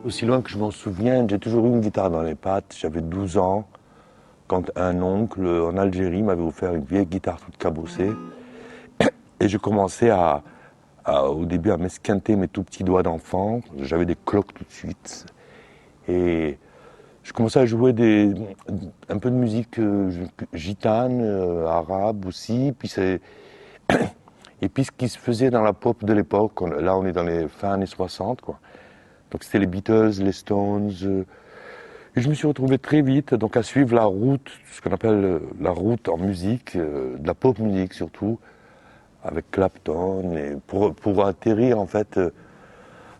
Aussi loin que je m'en souviens, j'ai toujours eu une guitare dans les pattes. J'avais 12 ans quand un oncle en Algérie m'avait offert une vieille guitare toute cabossée. Et je commençais au début à m'esquinter mes tout petits doigts d'enfant. J'avais des cloques tout de suite. Et je commençais à jouer un peu de musique gitane, arabe aussi. Et puis ce qui se faisait dans la pop de l'époque, là on est dans les fin années 60, quoi. Donc c'était les Beatles, les Stones. Et je me suis retrouvé très vite donc à suivre la route, ce qu'on appelle la route en musique, de la pop musique surtout, avec Clapton, et pour atterrir en fait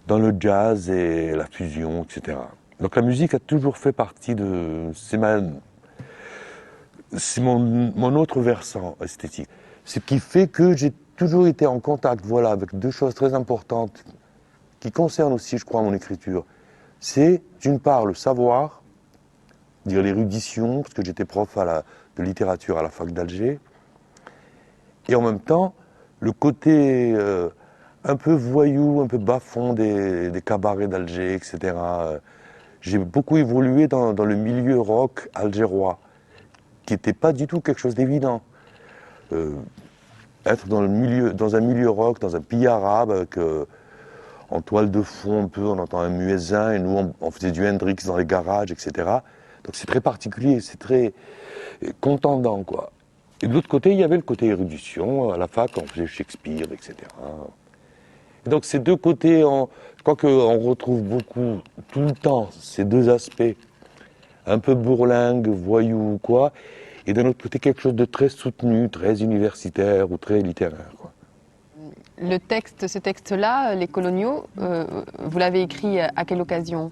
dans le jazz et la fusion, etc. Donc la musique a toujours fait partie de... C'est mon autre versant esthétique. Ce qui fait que j'ai toujours été en contact, voilà, avec deux choses très importantes qui concernent aussi, je crois, mon écriture. C'est, d'une part, le savoir, dire l'érudition, parce que j'étais prof de littérature à la fac d'Alger, et en même temps, le côté un peu voyou, un peu bas-fond des cabarets d'Alger, etc. J'ai beaucoup évolué dans le milieu rock algérois, qui n'était pas du tout quelque chose d'évident. Être dans un milieu rock, dans un pays arabe, avec, en toile de fond un peu, on entend un muezzin, et nous on faisait du Hendrix dans les garages, etc. Donc c'est très particulier, c'est très contendant, quoi. Et de l'autre côté, il y avait le côté érudition, à la fac on faisait Shakespeare, etc. Et donc ces deux côtés, je crois qu'on retrouve beaucoup, tout le temps, ces deux aspects, un peu bourlingue, voyou, quoi, et d'un autre côté quelque chose de très soutenu, très universitaire ou très littéraire, quoi. Ce texte-là, Les Coloniaux, vous l'avez écrit à quelle occasion?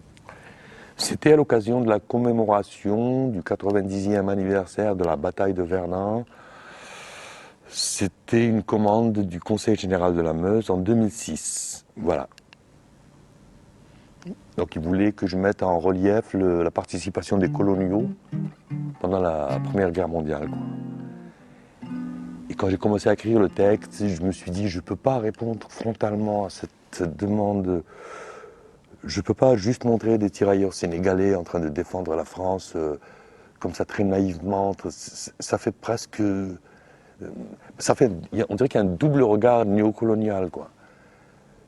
C'était à l'occasion de la commémoration du 90e anniversaire de la bataille de Verdun. C'était une commande du Conseil général de la Meuse en 2006. Voilà. Donc il voulait que je mette en relief la participation des coloniaux pendant la Première Guerre mondiale, quoi. Et quand j'ai commencé à écrire le texte, je me suis dit, je ne peux pas répondre frontalement à cette demande. Je ne peux pas juste montrer des tirailleurs sénégalais en train de défendre la France comme ça très naïvement. Ça fait presque... on dirait qu'il y a un double regard néocolonial, quoi.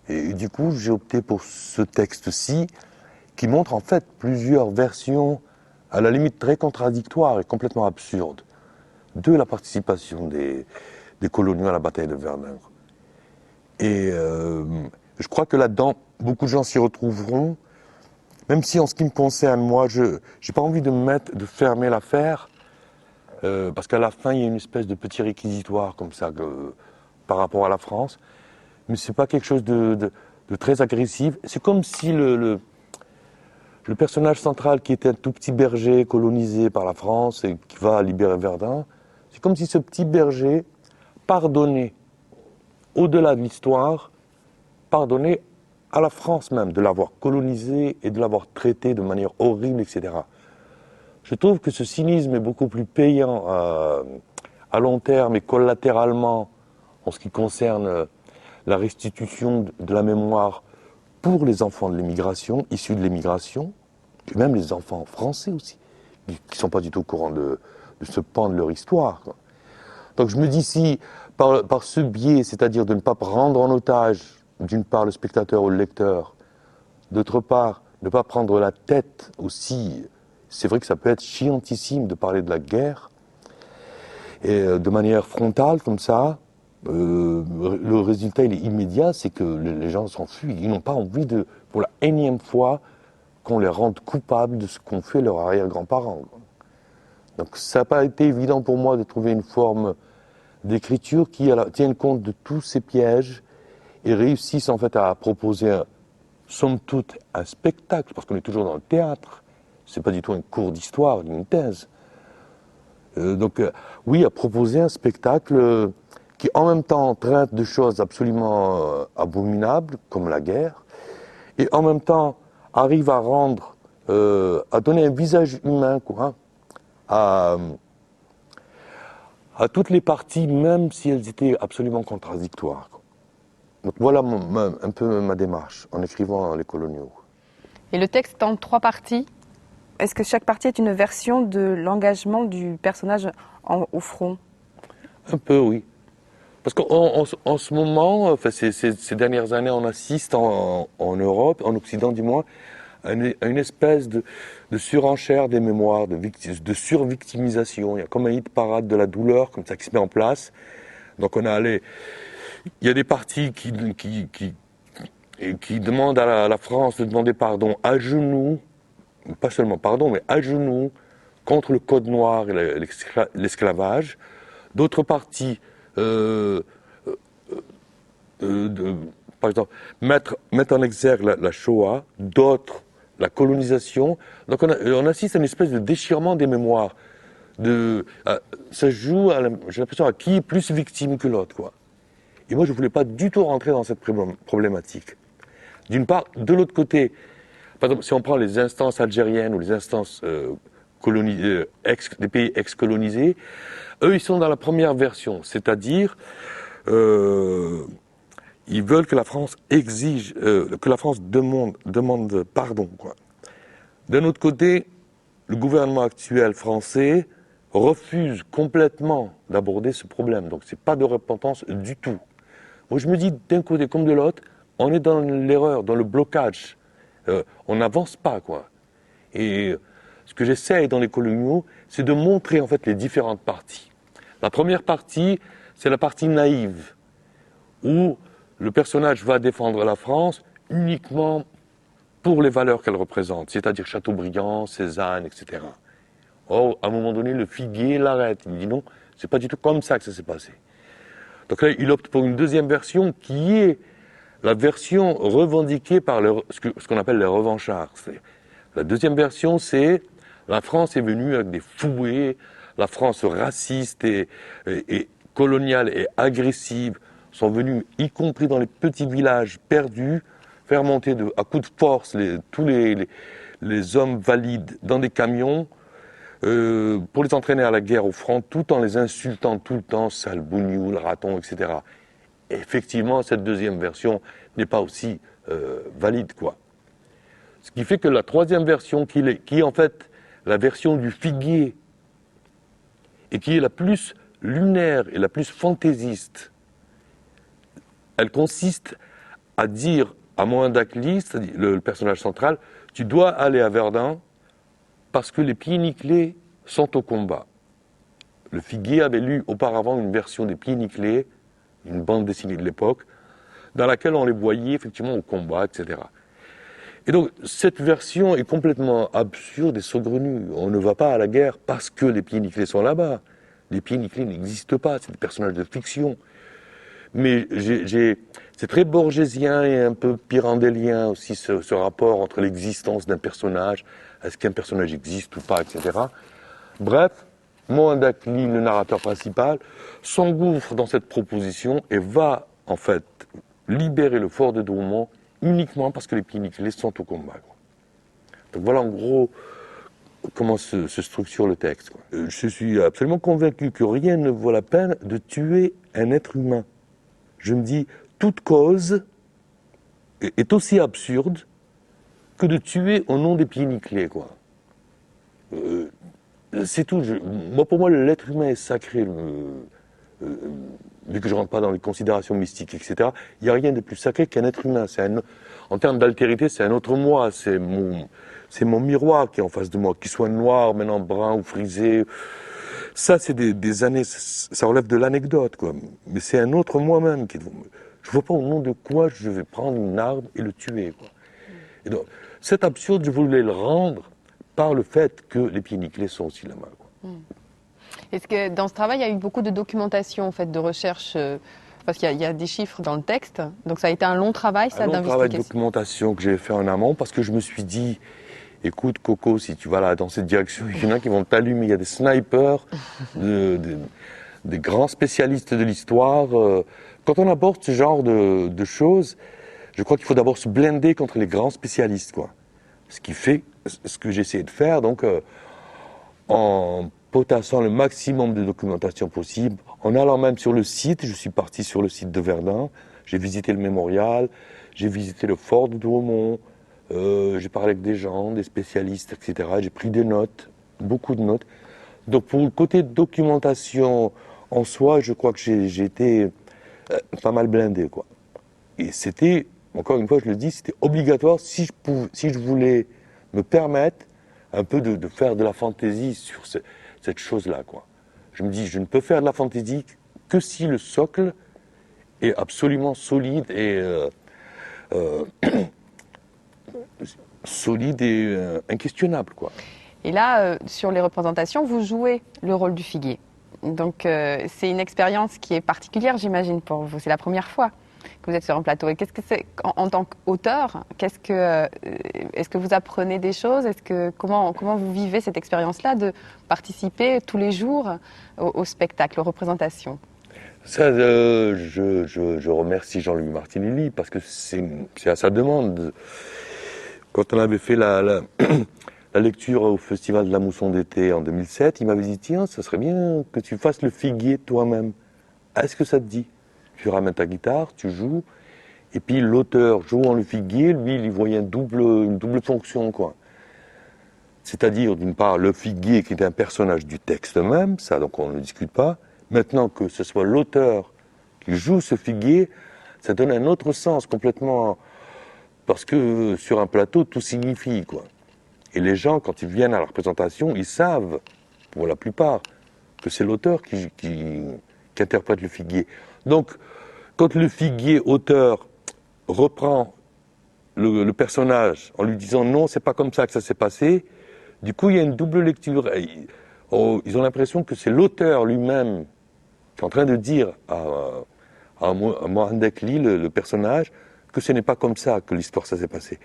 Et du coup, j'ai opté pour ce texte-ci qui montre en fait plusieurs versions à la limite très contradictoires et complètement absurdes de la participation des coloniaux à la bataille de Verdun. Et je crois que là-dedans, beaucoup de gens s'y retrouveront, même si en ce qui me concerne, moi, je n'ai pas envie de fermer l'affaire, parce qu'à la fin, il y a une espèce de petit réquisitoire comme ça par rapport à la France, mais c'est pas quelque chose de très agressif. C'est comme si le personnage central qui était un tout petit berger colonisé par la France et qui va libérer Verdun, c'est comme si ce petit berger pardonnait, au-delà de l'histoire, pardonnait à la France même de l'avoir colonisé et de l'avoir traité de manière horrible, etc. Je trouve que ce cynisme est beaucoup plus payant à long terme et collatéralement en ce qui concerne la restitution de la mémoire pour les enfants de l'émigration, issus de l'émigration, et même les enfants français aussi, qui ne sont pas du tout au courant de ce pan de leur histoire, quoi. Donc je me dis si, par ce biais, c'est-à-dire de ne pas prendre en otage, d'une part le spectateur ou le lecteur, d'autre part, ne pas prendre la tête aussi, c'est vrai que ça peut être chiantissime de parler de la guerre, et de manière frontale comme ça, le résultat il est immédiat, c'est que les gens s'enfuient, ils n'ont pas envie pour la énième fois, qu'on les rende coupables de ce qu'ont fait leurs arrière-grands-parents. Donc ça n'a pas été évident pour moi de trouver une forme d'écriture qui tienne compte de tous ces pièges et réussisse en fait à proposer, somme toute, un spectacle, parce qu'on est toujours dans le théâtre, c'est pas du tout un cours d'histoire, ni une thèse. Oui, à proposer un spectacle qui en même temps traite de choses absolument abominables, comme la guerre, et en même temps arrive à à donner un visage humain, quoi, à à toutes les parties, même si elles étaient absolument contradictoires, quoi. Donc voilà un peu ma démarche en écrivant Les Coloniaux. Et le texte en 3 parties. Est-ce que chaque partie est une version de l'engagement du personnage au front? Un peu, oui. Parce qu'en ce moment, enfin, ces dernières années, on assiste en Europe, en Occident du moins, à une espèce de surenchère des mémoires, de survictimisation. Il y a comme un hit parade de la douleur, comme ça, qui se met en place. Donc il y a des partis qui demandent à la France de demander pardon à genoux, pas seulement pardon, mais à genoux, contre le code noir et l'esclavage. D'autres partis, par exemple, mettre en exergue la Shoah, d'autres la colonisation. Donc on assiste à une espèce de déchirement des mémoires. Ça joue, j'ai l'impression, à qui est plus victime que l'autre, quoi. Et moi, je ne voulais pas du tout rentrer dans cette problématique. D'une part, de l'autre côté, par exemple, si on prend les instances algériennes ou les instances des pays ex-colonisés, eux, ils sont dans la première version, c'est-à-dire ils veulent que la France que la France demande pardon, quoi. D'un autre côté, le gouvernement actuel français refuse complètement d'aborder ce problème. Donc, c'est pas de repentance du tout. Moi, je me dis, d'un côté comme de l'autre, on est dans l'erreur, dans le blocage. On n'avance pas, quoi. Et ce que j'essaie dans Les Coloniaux, c'est de montrer, en fait, les différentes parties. La première partie, c'est la partie naïve, où le personnage va défendre la France uniquement pour les valeurs qu'elle représente, c'est-à-dire Chateaubriand, Cézanne, etc. Or, à un moment donné, le figuier l'arrête. Il dit non, c'est pas du tout comme ça que ça s'est passé. Donc là, il opte pour une deuxième version qui est la version revendiquée par ce qu'on appelle les revanchards. La deuxième version, c'est la France est venue avec des fouets, la France raciste et coloniale et agressive sont venus, y compris dans les petits villages perdus, faire monter à coups de force tous les hommes valides dans des camions pour les entraîner à la guerre au front, tout en les insultant tout le temps, sale bougnoule, raton, etc. Et effectivement, cette deuxième version n'est pas aussi valide, quoi. Ce qui fait que la troisième version, qui est en fait la version du figuier, et qui est la plus lunaire et la plus fantaisiste, elle consiste à dire à Mohin Dacly, c'est-à-dire le personnage central, tu dois aller à Verdun parce que les pieds nickelés sont au combat. Le figuier avait lu auparavant une version des pieds nickelés, une bande dessinée de l'époque, dans laquelle on les voyait effectivement au combat, etc. Et donc, cette version est complètement absurde et saugrenue. On ne va pas à la guerre parce que les pieds nickelés sont là-bas. Les pieds nickelés n'existent pas, c'est des personnages de fiction. Mais c'est très borgésien et un peu pyrandélien aussi ce rapport entre l'existence d'un personnage, est-ce qu'un personnage existe ou pas, etc. Bref, Mohin Dacly, le narrateur principal, s'engouffre dans cette proposition et va en fait libérer le fort de Douaumont uniquement parce que les pieds nickelés sont au combat, quoi. Donc voilà en gros comment se structure le texte, quoi. Je suis absolument convaincu que rien ne vaut la peine de tuer un être humain. Je me dis, toute cause est aussi absurde que de tuer au nom des pieds nickelés, quoi. C'est tout. Pour moi, l'être humain est sacré. Vu que je ne rentre pas dans les considérations mystiques, etc., il n'y a rien de plus sacré qu'un être humain. En termes d'altérité, c'est un autre moi. C'est mon miroir qui est en face de moi, qu'il soit noir, maintenant brun ou frisé. Ça, c'est des années, ça relève de l'anecdote, quoi. Mais c'est un autre moi-même qui est devant moi. Je ne vois pas au nom de quoi je vais prendre une arme et le tuer, quoi. Et donc, cet absurde, je voulais le rendre par le fait que les pieds nickelés sont aussi là-bas, quoi. Est-ce que dans ce travail, il y a eu beaucoup de documentation, en fait, de recherche parce qu'il y a des chiffres dans le texte. Donc ça a été un long travail, ça, d'investigation. Un long travail de documentation que j'ai fait en amont parce que je me suis dit, écoute Coco, si tu vas là dans cette direction, il y en a qui vont t'allumer. Il y a des snipers, des grands spécialistes de l'histoire. Quand on aborde ce genre de choses, je crois qu'il faut d'abord se blinder contre les grands spécialistes, quoi. Ce qui fait ce que j'ai essayé de faire, donc en potassant le maximum de documentation possible, en allant même sur le site. Je suis parti sur le site de Verdun, j'ai visité le mémorial, j'ai visité le fort de Douaumont, j'ai parlé avec des gens, des spécialistes, etc. J'ai pris des notes, beaucoup de notes. Donc pour le côté documentation en soi, je crois que j'ai été pas mal blindé, quoi. Et c'était, encore une fois je le dis, c'était obligatoire si je voulais me permettre un peu de faire de la fantaisie sur cette chose-là, quoi. Je me dis, je ne peux faire de la fantaisie que si le socle est absolument solide et inquestionnable, quoi. Et là, sur les représentations, vous jouez le rôle du figuier. Donc c'est une expérience qui est particulière, j'imagine, pour vous. C'est la première fois que vous êtes sur un plateau. Et qu'est-ce que c'est en tant qu'auteur? Est-ce que vous apprenez des choses? Comment vous vivez cette expérience-là de participer tous les jours au spectacle, aux représentations? Ça, je remercie Jean-Louis Martinelli parce que c'est à sa demande. Quand on avait fait la lecture au Festival de la Mousson d'été en 2007, il m'avait dit, tiens, ça serait bien que tu fasses le figuier toi-même. Est-ce que ça te dit? Tu ramènes ta guitare, tu joues, et puis l'auteur jouant le figuier, lui, il y voyait une double fonction, quoi. C'est-à-dire, d'une part, le figuier qui est un personnage du texte même, ça, donc on ne le discute pas. Maintenant que ce soit l'auteur qui joue ce figuier, ça donne un autre sens complètement, parce que sur un plateau, tout signifie, quoi. Et les gens, quand ils viennent à la représentation, ils savent, pour la plupart, que c'est l'auteur qui interprète le figuier. Donc, quand le figuier auteur reprend le personnage en lui disant non, c'est pas comme ça que ça s'est passé, du coup, il y a une double lecture. Ils ont l'impression que c'est l'auteur lui-même qui est en train de dire à Mohamed Akli, le personnage, que ce n'est pas comme ça que l'histoire ça s'est passé.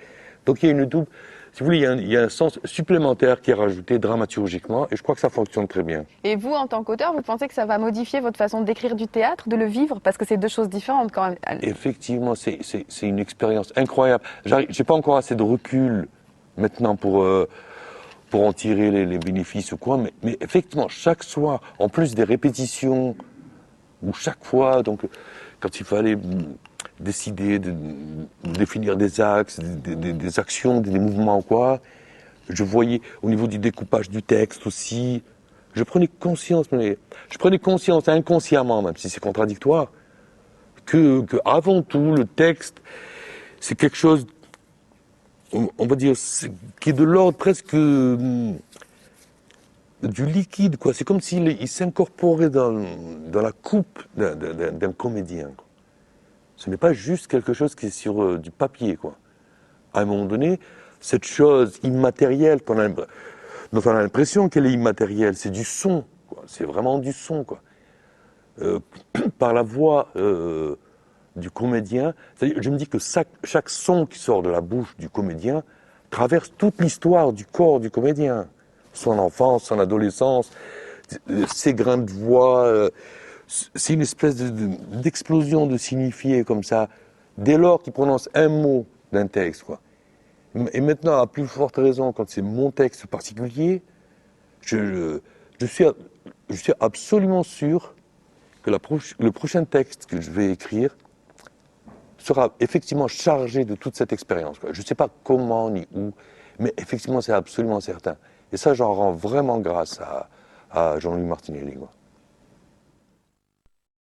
Donc il y a une double, si vous voulez, il y a un sens supplémentaire qui est rajouté dramaturgiquement, et je crois que ça fonctionne très bien. Et vous, en tant qu'auteur, vous pensez que ça va modifier votre façon d'écrire du théâtre, de le vivre? Parce que c'est deux choses différentes quand même. Effectivement, c'est une expérience incroyable. J'ai pas encore assez de recul maintenant pour en tirer les bénéfices ou quoi, mais effectivement, chaque soir, en plus des répétitions, ou chaque fois, donc quand il fallait décider de définir des axes, des actions, des mouvements ou quoi, je voyais au niveau du découpage du texte aussi, je prenais conscience inconsciemment, même si c'est contradictoire, que avant tout, le texte, c'est quelque chose, on va dire, qui est de l'ordre presque du liquide, quoi. C'est comme s'il s'incorporait dans la coupe d'un comédien, quoi. Ce n'est pas juste quelque chose qui est sur du papier, quoi. À un moment donné, cette chose immatérielle dont on a l'impression qu'elle est immatérielle, c'est du son, quoi. C'est vraiment du son, quoi. Par la voix du comédien, c'est-à-dire, je me dis que chaque son qui sort de la bouche du comédien traverse toute l'histoire du corps du comédien. Son enfance, son adolescence, ses grains de voix, c'est une espèce d'explosion de signifié comme ça, dès lors qu'il prononce un mot d'un texte, quoi. Et maintenant, à plus forte raison, quand c'est mon texte particulier, je suis absolument sûr que le prochain texte que je vais écrire sera effectivement chargé de toute cette expérience, quoi. Je ne sais pas comment ni où, mais effectivement, c'est absolument certain. Et ça, j'en rends vraiment grâce à Jean-Louis Martinelli, quoi.